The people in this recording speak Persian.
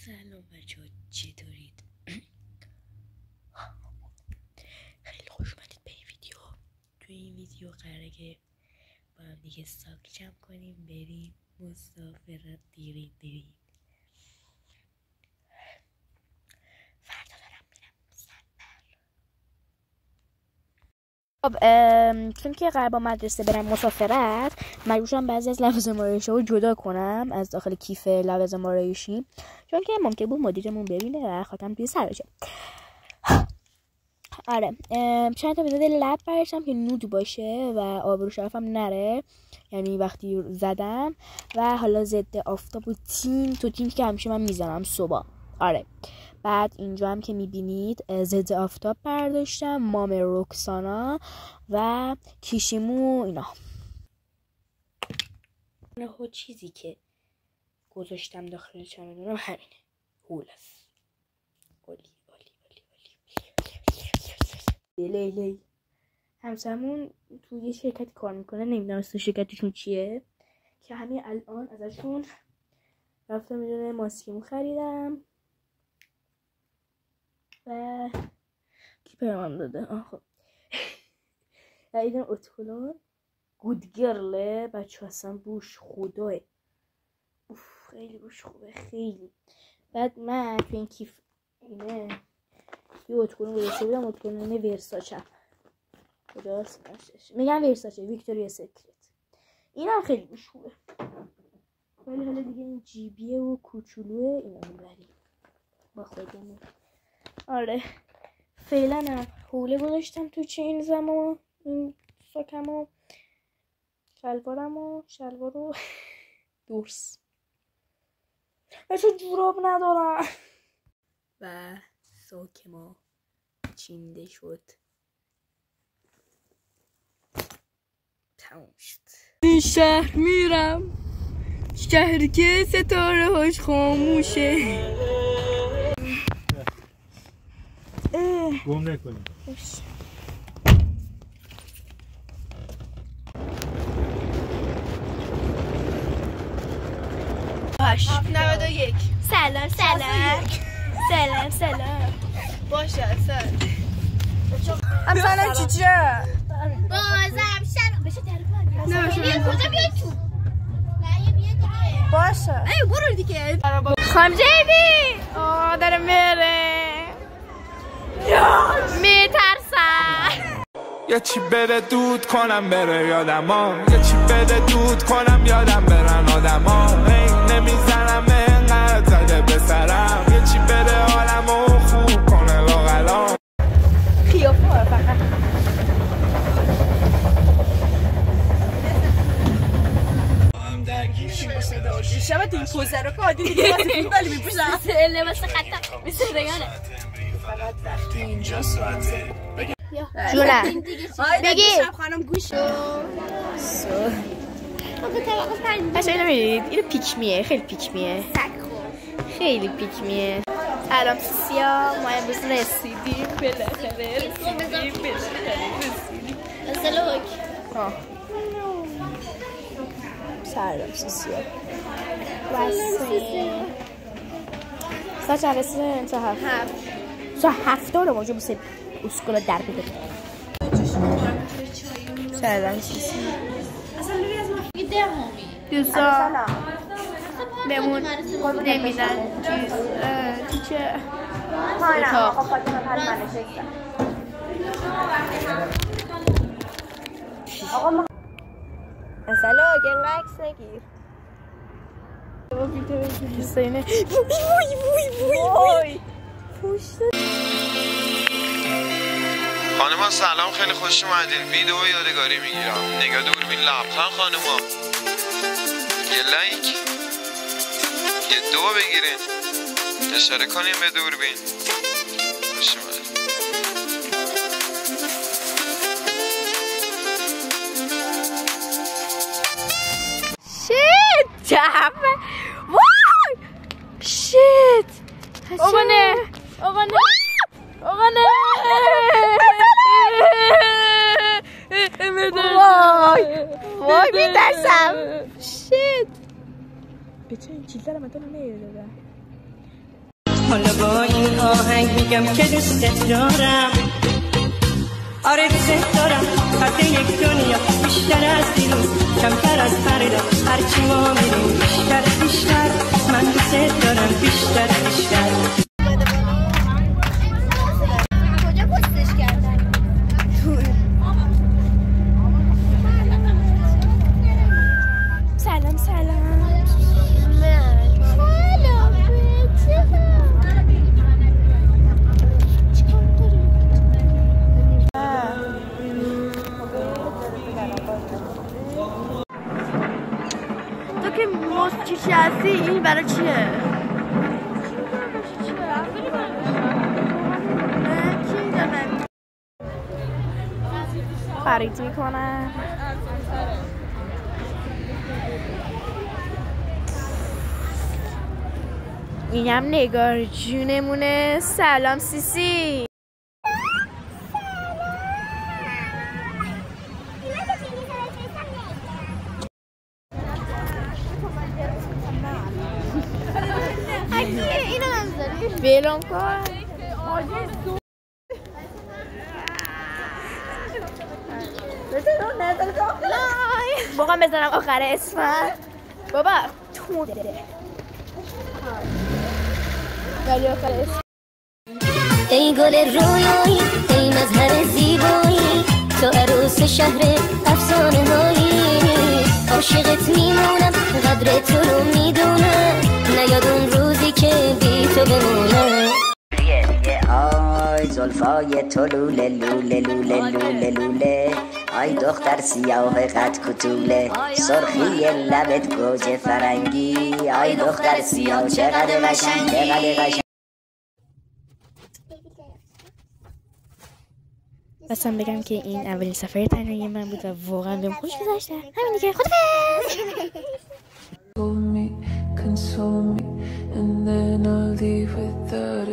سلام بچه ها، چطورید؟ خیلی خوش اومدید به این ویدیو. توی این ویدیو قراره که با هم دیگه ساک جمع کنیم بریم مسافرت دیرین. فردا دارم میرم مسافر. چون که قرار با مدرسه برم مسافرت، مجبورم بعضی از لوازم آرایشی رو جدا کنم از داخل کیف لوازم آرایشی، چون که ممکن بود مدیرمون ببینه و خاطرم توی سر بشه. آره، چند تا مداد لب برشم که نود باشه و آبرو شرفم نره، یعنی وقتی زدم. و حالا ضد آفتاب و تین که همیشه من میزنم صبح. آره، بعد اینجا هم که میبینید ضد آفتاب برداشتم، مام رکسانا و کیشیمو اینا. نه چیزی که گذاشتم داخل چمدونم همینه، هولس. لیلی همسرمون توی یه شرکتی کار میکنه، نمیدونم اسم شرکتشون چیه، که همین الان ازشون رفتم یه دونه ماسکمو خریدم و کیپرم داده. خب و این اتکلون گود گرله بچه اصلا بوش خداه، خیلی بوش خوبه خیلی. بعد من تو این کیف اینه یه اتکلون گذاشته بودم، اتکلون ورساچه، کجاست؟ میگم ورساچه، ویکتوریا سیکرت. این هم خیلی بوش خوبه، ولی حالا دیگه این جیبیه و کوچولوه، اینا میبریم با خودمون. آره فعلا هم حوله گذاشتم تو چین زمان این ساکمو، شلوارو دورس بچه جوراب ندارم و ساک ما چینده شد، تموم شد. این شهر میرم، شهری که ستاره هاش خاموشه. گم نکنیم. باش 91 سلام باشه اصلا چیچه بازم شد بشه تلفن نه کجا بیای تو باشه ای برو دیگه. خانم جیبی داره میره، میترسم یه چی بده دود کنم بره یادم ها، یه چی بده دود کنم یادم برن آدم ها، نمیزنم اینقدر زده به سرم، یه چی بده حالمو خوب کنه لاغلام. خیافه فقط شبت این پوزه رو که دیگه ولی میپوزم لباس خطا مثل ریانه فقط وقتی اینجا ساعته جونه بگی خانم گوشو بچه اینو میدید، اینو پیکمیه، خیلی پیکمیه، خیلی پیکمیه. سلام سیا، ما امروز رسیدیم بالاخره سلوک سلام سیا واسه ساعت چند رسیدیم؟ ساعت 7 رو موجود بسید اسکولا در بده. سلام سیسی دوستا بمون نمیدن چیزه اتاق مثلا اگه عکس نگیر حسینه وای خانما سلام، خیلی خوش اومدین. ویدیو یادگاری میگیرم. نگاه دوربین لبخند خانما، یه لایک، یه دو بگیرین، اشاره کنین به دوربین. خوش اومدین. شیت جمع وای شیت آقا نه وای میترسم. شیت بچه این چیزا رو من تو نمیدادم. حالا با این آهنگ میگم که دوستت دارم. آره دوست دارم، حتی یک دنیا بیشتر از دیروز، کمتر از فردا، هرچی ما میریم بیشتر بیشتر. من دوست دارم بیشتر بیشتر. کجا پستش کردن؟ سلام سلام. تو که موسیقی هستی این برای چیه؟ خرید میکنن. اینم نگار جونمونه. سلام سیسی. اینو نمیذاری؟ بیلون کن. بابا بزنم آخر اسفند. بابا توده ولی آخر اسفند. ای گل رویایی، ای مظهر زیبایی، تو عروس شهر افسانه هایی. عاشقت میمونم، قدر تو رو میدونم، نیاد اون روزی که بی تو بمونم. آی زلفای تو لوله لوله لوله لوله لوله، آی دختر سیاه قد کتوله، سرخی لبت گوجه فرنگی، آی دختر سیاه چقدر قشنگ چقدر قشنگ. بسم بگم که این اولین سفر تنهایی من بود و واقعا بهم خوش گذشته. همین دیگه، خدافظ. Console me, and then I'll leave without